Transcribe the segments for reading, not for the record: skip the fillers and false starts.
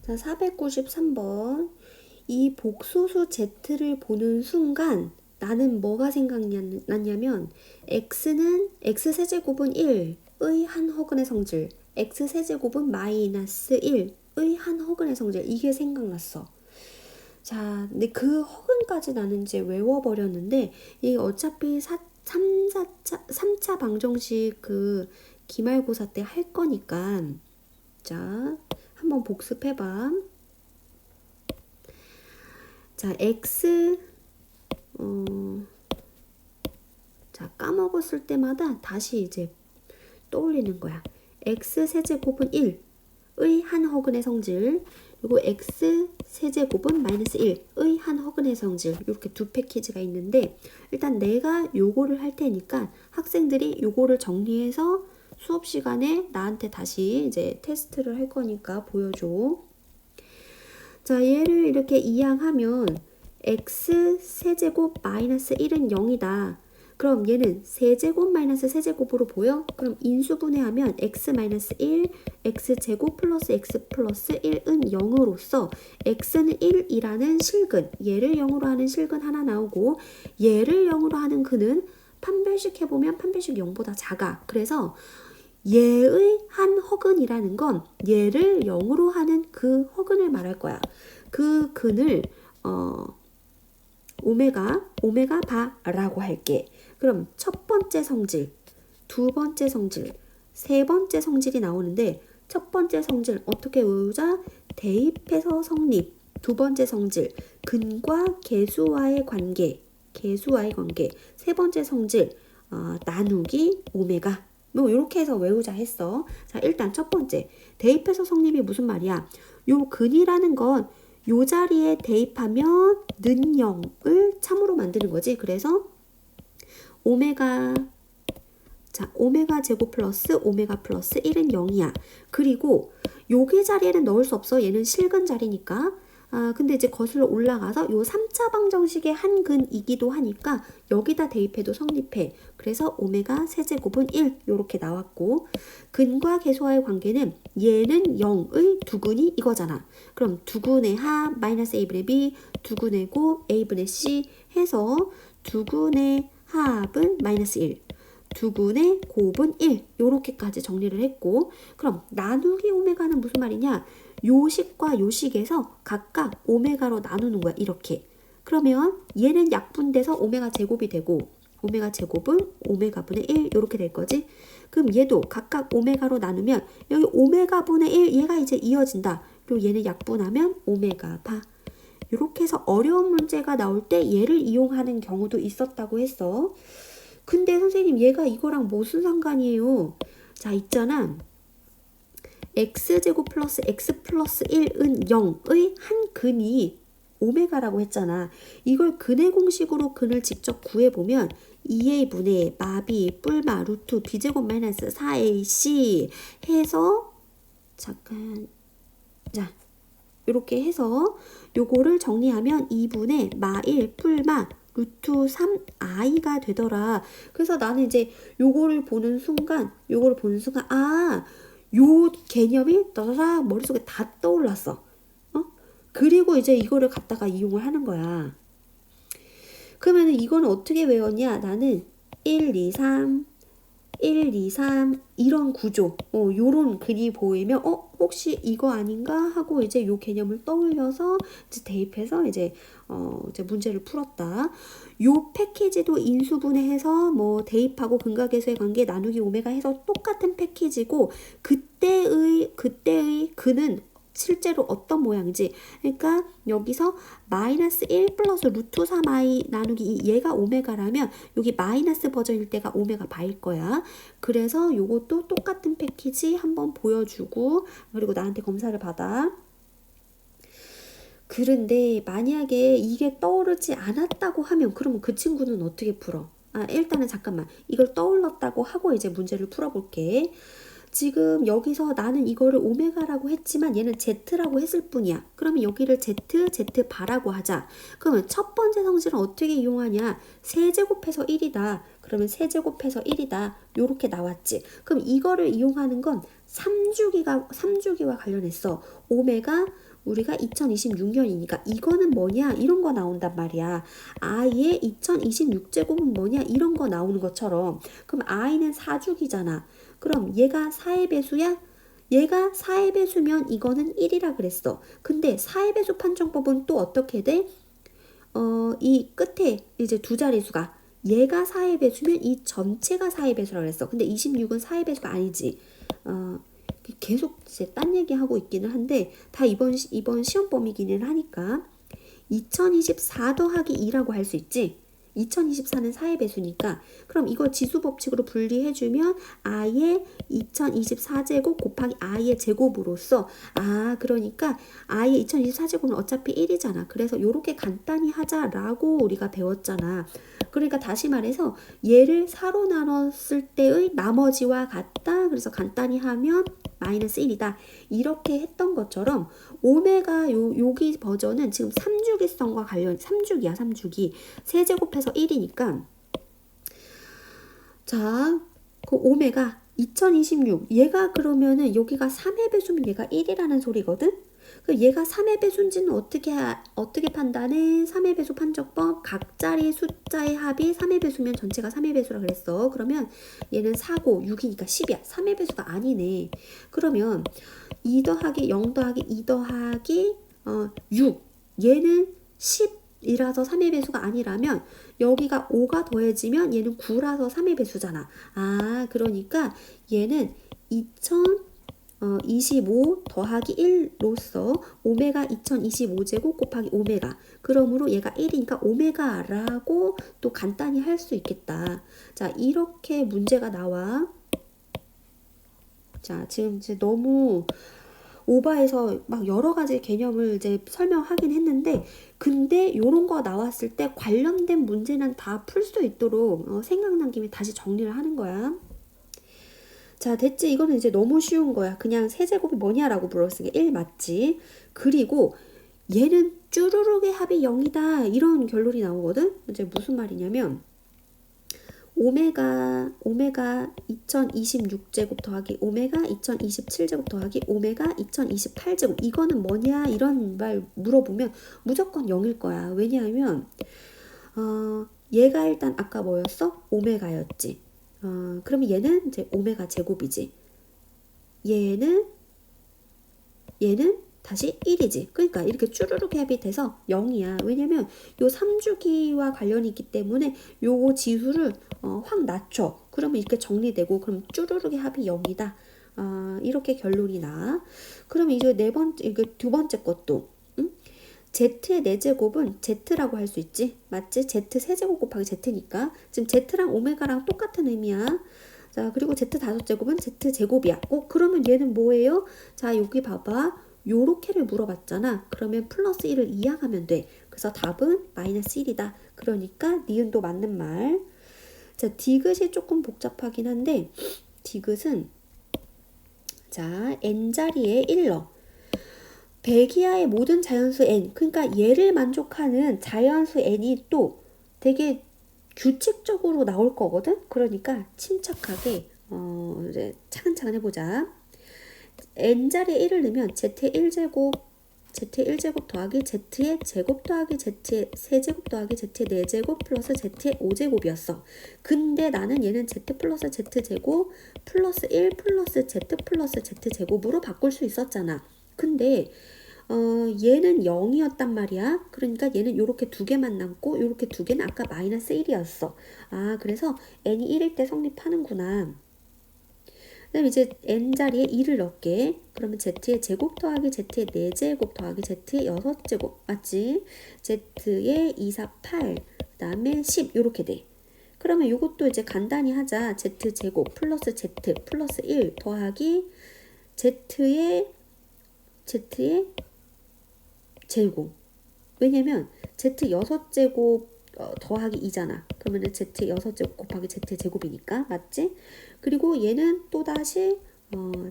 자, 493번. 이 복소수 z를 보는 순간 나는 뭐가 생각났냐면 x는 x세제곱은 1의 한 허근의 성질, x세제곱은 마이너스 1의 한 허근의 성질, 이게 생각났어. 자, 근데 그 허근까지 나는 이제 외워버렸는데 이게 어차피 3차 방정식 그 기말고사 때 할 거니까 자, 한번 복습해봐. 자, 자, 까먹었을 때마다 다시 이제 떠올리는 거야. x세제곱은 1의 한 허근의 성질, 그리고 x세제곱은 마이너스 1의 한 허근의 성질, 이렇게 두 패키지가 있는데 일단 내가 요거를 할 테니까 학생들이 요거를 정리해서 수업 시간에 나한테 다시 이제 테스트를 할 거니까 보여줘. 자, 얘를 이렇게 이항하면 x세제곱 마이너스 1은 0이다. 그럼 얘는 세제곱 마이너스 세제곱으로 보여? 그럼 인수분해하면 x 마이너스 1, x제곱 플러스 x 플러스 1은 0으로써 x는 1이라는 실근, 얘를 0으로 하는 실근 하나 나오고 얘를 0으로 하는 근은 판별식 해보면 판별식 0보다 작아. 그래서 얘의 한 허근이라는 건 얘를 0으로 하는 그 허근을 말할 거야. 그 근을 오메가 바라고 할게. 그럼 첫 번째 성질, 두 번째 성질, 세 번째 성질이 나오는데 첫 번째 성질 어떻게 외우자? 대입해서 성립. 두 번째 성질, 근과 계수와의 관계, 세 번째 성질, 나누기 오메가. 뭐 이렇게 해서 외우자 했어. 자, 일단 첫 번째 대입해서 성립이 무슨 말이야? 요 근이라는 건 요 자리에 대입하면 는 0을 참으로 만드는 거지. 그래서 오메가 제곱 플러스 오메가 플러스 1은 0이야. 그리고 요게 자리에는 넣을 수 없어. 얘는 실근 자리니까. 근데 이제 거슬러 올라가서 요 3차 방정식의 한 근이기도 하니까 여기다 대입해도 성립해. 그래서 오메가 세제곱은 1 요렇게 나왔고, 근과 계수와의 관계는 얘는 0의 두근이 이거잖아. 그럼 두근의 합 마이너스 a분의 b, 두근의 곱 a분의 c 해서 두근의 합은 마이너스 1, 두근의 곱은 1 요렇게까지 정리를 했고, 그럼 나누기 오메가는 무슨 말이냐? 요식과 요식에서 각각 오메가로 나누는 거야. 이렇게. 그러면 얘는 약분돼서 오메가 제곱이 되고 오메가 제곱은 오메가분의 1 이렇게 될 거지. 그럼 얘도 각각 오메가로 나누면 여기 오메가분의 1 얘가 이제 이어진다. 그리고 얘는 약분하면 오메가 바. 이렇게 해서 어려운 문제가 나올 때 얘를 이용하는 경우도 있었다고 했어. 근데 선생님 얘가 이거랑 무슨 상관이에요? 자, 있잖아. x제곱 플러스 x 플러스 1은 0의 한 근이 오메가라고 했잖아. 이걸 근의 공식으로 근을 직접 구해보면 2a분의 마비 뿔마 루트 b제곱 마이너스 4ac 해서 잠깐 자 이렇게 해서 요거를 정리하면 2분의 마1 뿔마 루트 3i가 되더라. 그래서 나는 이제 요거를 보는 순간 요 개념이 따다닥 머릿속에 다 떠올랐어. 그리고 이제 이거를 갖다가 이용을 하는 거야. 그러면 이거는 어떻게 외웠냐? 나는 1, 2, 3 이런 구조, 요런 글이 보이면 혹시 이거 아닌가 하고 이제 요 개념을 떠올려서 이제 대입해서 이제 문제를 풀었다. 요 패키지도 인수분해해서 뭐 대입하고 근각계수의 관계 나누기 오메가 해서 똑같은 패키지고 그때의 근은 실제로 어떤 모양인지, 그러니까 여기서 마이너스 1 플러스 루트 3i 나누기 2 얘가 오메가라면 여기 마이너스 버전일 때가 오메가 바일 거야. 그래서 요것도 똑같은 패키지 한번 보여주고 그리고 나한테 검사를 받아. 그런데 만약에 이게 떠오르지 않았다고 하면 그러면 그 친구는 어떻게 풀어? 일단은 잠깐만 이걸 떠올랐다고 하고 이제 문제를 풀어볼게. 지금 여기서 나는 이거를 오메가라고 했지만 얘는 Z라고 했을 뿐이야. 그러면 여기를 Z 바라고 하자. 그러면 첫 번째 성질은 어떻게 이용하냐? 세제곱해서 1이다. 그러면 세제곱해서 1이다. 요렇게 나왔지. 그럼 이거를 이용하는 건 3주기와 관련했어. 오메가 우리가 2026년이니까 이거는 뭐냐? 이런 거 나온단 말이야. i의 2026제곱은 뭐냐? 이런 거 나오는 것처럼. 그럼 i는 4주기잖아. 그럼 얘가 4의 배수야? 얘가 4의 배수면 이거는 1이라 그랬어. 근데 4의 배수 판정법은 또 어떻게 돼? 이 끝에 이제 두 자릿수가 얘가 4의 배수면 이 전체가 4의 배수라 그랬어. 근데 26은 4의 배수가 아니지. 계속 이제 딴 얘기하고 있기는 한데 다 이번 시험 범위기는 하니까 2024 더하기 2라고 할 수 있지. 2024는 4의 배수니까 그럼 이걸 지수 법칙으로 분리해주면 i의 2024제곱 곱하기 i의 제곱으로서 그러니까 i의 2024제곱은 어차피 1이잖아. 그래서 요렇게 간단히 하자라고 우리가 배웠잖아. 그러니까 다시 말해서 얘를 4로 나눴을 때의 나머지와 같다. 그래서 간단히 하면 마이너스 1이다. 이렇게 했던 것처럼 오메가 여기 버전은 지금 3주기성과 관련 3주기야. 3주기. 세제곱해서 1이니까 자, 그 오메가 2026 얘가 그러면은 여기가 3의 배수면 얘가 1이라는 소리거든. 그 얘가 3의 배수인지는 어떻게 판단해? 3의 배수 판정법 각 자리 숫자의 합이 3의 배수면 전체가 3의 배수라 그랬어. 그러면 얘는 4고 6이니까 10이야. 3의 배수가 아니네. 그러면 2 더하기 0 더하기 2 더하기 6 얘는 10이라서 3의 배수가 아니라면 여기가 5가 더해지면 얘는 9라서 3의 배수잖아. 그러니까 얘는 2025 더하기 1로서 오메가 2025제곱 곱하기 오메가. 그러므로 얘가 1이니까 오메가라고 또 간단히 할 수 있겠다. 자, 이렇게 문제가 나와. 자, 지금 이제 너무 오바해서 막 여러 가지 개념을 이제 설명하긴 했는데 근데 요런 거 나왔을 때 관련된 문제는 다 풀 수 있도록 생각난 김에 다시 정리를 하는 거야. 자, 됐지? 이거는 이제 너무 쉬운 거야. 그냥 세제곱이 뭐냐라고 물었으니까 1 맞지? 그리고 얘는 쭈루룩의 합이 0이다. 이런 결론이 나오거든? 이제 무슨 말이냐면 오메가 2026제곱 더하기 오메가 2027제곱 더하기 오메가 2028제곱 이거는 뭐냐? 이런 말 물어보면 무조건 0일 거야. 왜냐하면 얘가 일단 아까 뭐였어? 오메가였지. 그러면 얘는 이제 오메가 제곱이지. 얘는 다시 1이지. 그러니까 이렇게 쭈루룩 합이 돼서 0이야. 왜냐면 요 3주기와 관련이 있기 때문에 요거 지수를 확 낮춰. 그러면 이렇게 정리되고 그럼 쭈루룩의 합이 0이다. 이렇게 결론이 나. 그러면 이제 두 번째 것도 Z의 4제곱은 Z라고 할 수 있지. 맞지? Z 세제곱 곱하기 Z니까. 지금 Z랑 오메가랑 똑같은 의미야. 자, 그리고 Z 5제곱은 Z 제곱이야. 그러면 얘는 뭐예요? 자, 여기 봐봐. 요렇게를 물어봤잖아. 그러면 플러스 1을 이항하면 돼. 그래서 답은 마이너스 1이다. 그러니까 니은도 맞는 말. 자, 디귿이 조금 복잡하긴 한데 디귿은 자, n자리에 1 넣어. 백이하의 모든 자연수 n, 그러니까 얘를 만족하는 자연수 n이 또 되게 규칙적으로 나올 거거든. 그러니까 침착하게 이제 차근차근 해보자. n자리에 1을 넣으면 z의 1제곱 더하기 z의 제곱 더하기 z의 세제곱 더하기 z의 4제곱 플러스 z의 5제곱이었어. 근데 나는 얘는 z 플러스 z제곱 플러스 1 플러스 z 플러스 z제곱으로 바꿀 수 있었잖아. 근데 얘는 0이었단 말이야. 그러니까 얘는 요렇게 두 개만 남고 요렇게 두 개는 아까 마이너스 1이었어. 그래서 n이 1일 때 성립하는구나. 그 다음에 이제 n자리에 2를 넣을게. 그러면 z의 제곱 더하기 z의 4제곱 더하기 z의 6제곱 맞지? z의 2, 4, 8 그 다음에 10 요렇게 돼. 그러면 요것도 이제 간단히 하자. z제곱 플러스 z 플러스 1 더하기 z의 제곱. 왜냐면 z 6제곱 더하기 2잖아. 그러면은 z 6제곱 곱하기 z 제곱이니까 맞지? 그리고 얘는 또다시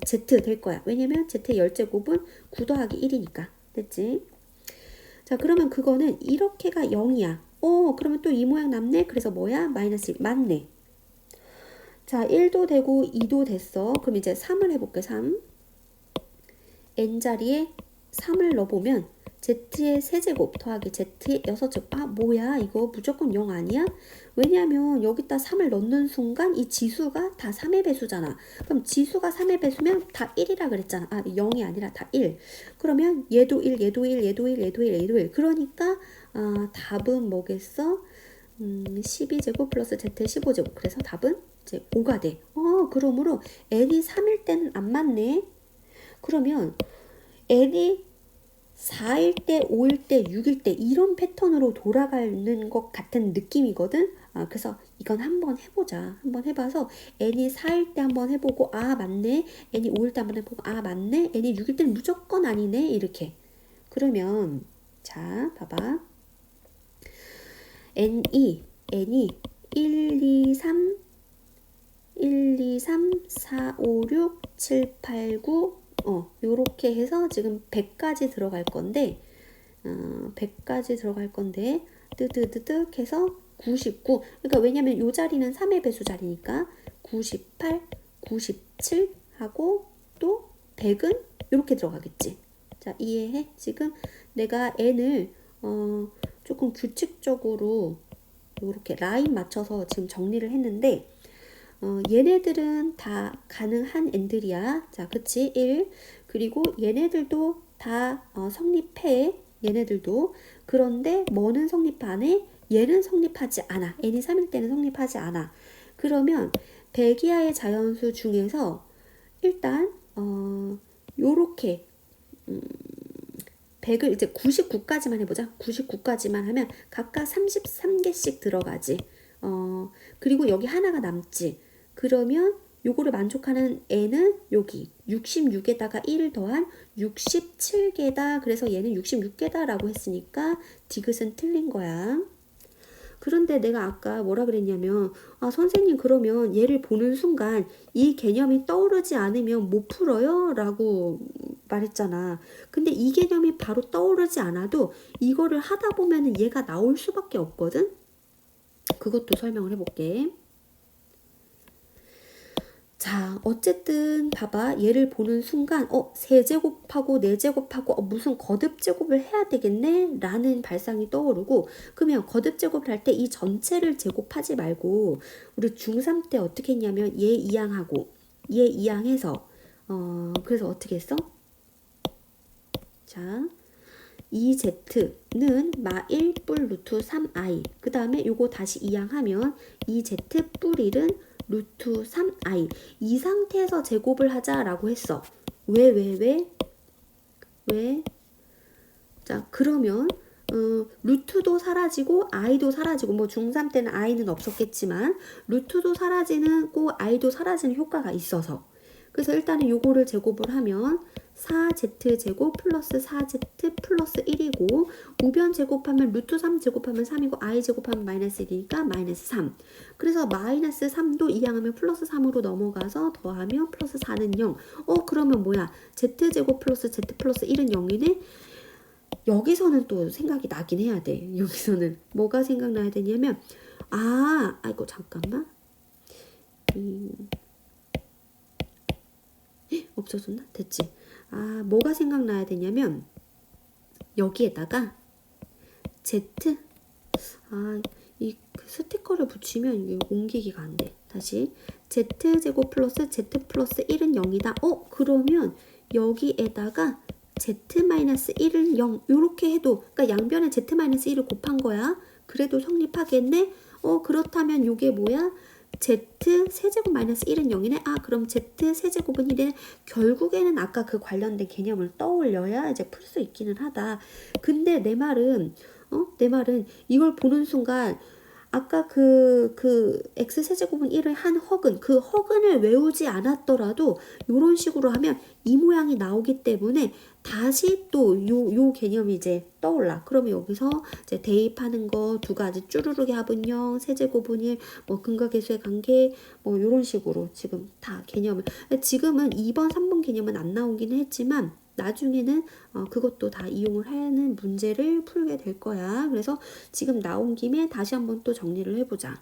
z 될 거야. 왜냐면 z 10제곱은 9 더하기 1이니까. 됐지? 자, 그러면 그거는 이렇게가 0이야. 그러면 또 이 모양 남네? 그래서 뭐야? 마이너스 1. 맞네. 자, 1도 되고 2도 됐어. 그럼 이제 3을 해볼게. 3. n 자리에 3을 넣어보면 z의 세제곱 더하기 z의 6제곱. 아, 뭐야? 이거 무조건 0 아니야? 왜냐면 여기다 3을 넣는 순간 이 지수가 다 3의 배수잖아. 그럼 지수가 3의 배수면 다 1이라 그랬잖아. 아, 0이 아니라 다 1. 그러면 얘도 1, 얘도 1, 얘도 1, 얘도 1, 얘도 1. 그러니까 답은 뭐겠어? 12제곱 플러스 z의 15제곱. 그래서 답은 이제 5가 돼. 그러므로 n이 3일 때는 안 맞네. 그러면 n이 4일 때, 5일 때, 6일 때 이런 패턴으로 돌아가는 것 같은 느낌이거든. 그래서 이건 한번 해보자. 한번 해봐서 n이 4일 때 한번 해보고 아 맞네. n이 5일 때 한번 해보고 아 맞네. n이 6일 때는 무조건 아니네. 이렇게. 그러면 자 봐봐. n이 1, 2, 3 1, 2, 3, 4, 5, 6, 7, 8, 9 요렇게 해서 지금 100까지 들어갈 건데 100까지 들어갈 건데 뜨뜨뜨뜨 해서 99. 그러니까 왜냐면 요 자리는 3의 배수 자리니까 98, 97 하고 또 100은 이렇게 들어가겠지. 자, 이해해? 지금 내가 n을 조금 규칙적으로 이렇게 라인 맞춰서 지금 정리를 했는데 얘네들은 다 가능한 n들이야. 자, 그치? 1. 그리고 얘네들도 다 성립해. 얘네들도. 그런데 뭐는 성립 안 해? 얘는 성립하지 않아. n이 3일 때는 성립하지 않아. 그러면 100 이하의 자연수 중에서 일단 요렇게 100을 이제 99까지만 해보자. 99까지만 하면 각각 33개씩 들어가지. 그리고 여기 하나가 남지. 그러면 요거를 만족하는 n은 여기 66에다가 1을 더한 67개다. 그래서 얘는 66개다 라고 했으니까 디귿은 틀린 거야. 그런데 내가 아까 뭐라 그랬냐면 선생님 그러면 얘를 보는 순간 이 개념이 떠오르지 않으면 못 풀어요? 라고 말했잖아. 근데 이 개념이 바로 떠오르지 않아도 이거를 하다 보면 얘가 나올 수밖에 없거든? 그것도 설명을 해볼게. 자, 어쨌든 봐봐. 얘를 보는 순간 3제곱하고 4제곱하고 무슨 거듭제곱을 해야 되겠네? 라는 발상이 떠오르고 그러면 거듭제곱을 할 때 이 전체를 제곱하지 말고 우리 중3 때 어떻게 했냐면 얘 이항하고 얘 이항해서 그래서 어떻게 했어? 자, 2z는 마1 뿔 루트 3i 그 다음에 요거 다시 이항하면 2z 뿔 1은 루트 3i 이 상태에서 제곱을 하자라고 했어. 왜? 자, 그러면 루트도 사라지고 i도 사라지고 뭐 중3 때는 i는 없었겠지만 루트도 사라지고 i도 사라지는 효과가 있어서 그래서 일단은 요거를 제곱을 하면 4z제곱 플러스 4z 플러스 1이고 우변 제곱하면 루트 3 제곱하면 3이고 i 제곱하면 마이너스 1이니까 마이너스 3. 그래서 마이너스 3도 이항하면 플러스 3으로 넘어가서 더하면 플러스 4는 0. 그러면 뭐야? z제곱 플러스 z 플러스 1은 0이네? 여기서는 또 생각이 나긴 해야 돼. 여기서는 뭐가 생각나야 되냐면 아이고 잠깐만. 없어졌나? 됐지. 뭐가 생각나야 되냐면 여기에다가 Z 이 스티커를 붙이면 이게 옮기기가 안 돼. 다시 Z제곱 플러스 Z 플러스 1은 0이다. 그러면 여기에다가 Z-1은 0 이렇게 해도 그러니까 양변에 Z-1을 곱한 거야. 그래도 성립하겠네? 그렇다면 요게 뭐야? Z 세제곱 마이너스 1은 0이네. 그럼 Z 세제곱은 1이네. 결국에는 아까 그 관련된 개념을 떠올려야 이제 풀 수 있기는 하다. 근데 내 말은 이걸 보는 순간 아까 그 x 세제곱은 1을 한 허근 그 허근을 외우지 않았더라도 이런 식으로 하면 이 모양이 나오기 때문에 다시 또 요 개념이 이제 떠올라. 그러면 여기서 이제 대입하는 거 두 가지 쭈루룩의 합은 0, 세제곱은 1, 뭐 근각계수의 관계 뭐 이런 식으로 지금 다 개념을 지금은 2번, 3번 개념은 안 나오기는 했지만 나중에는 그것도 다 이용을 하는 문제를 풀게 될 거야. 그래서 지금 나온 김에 다시 한번 또 정리를 해보자.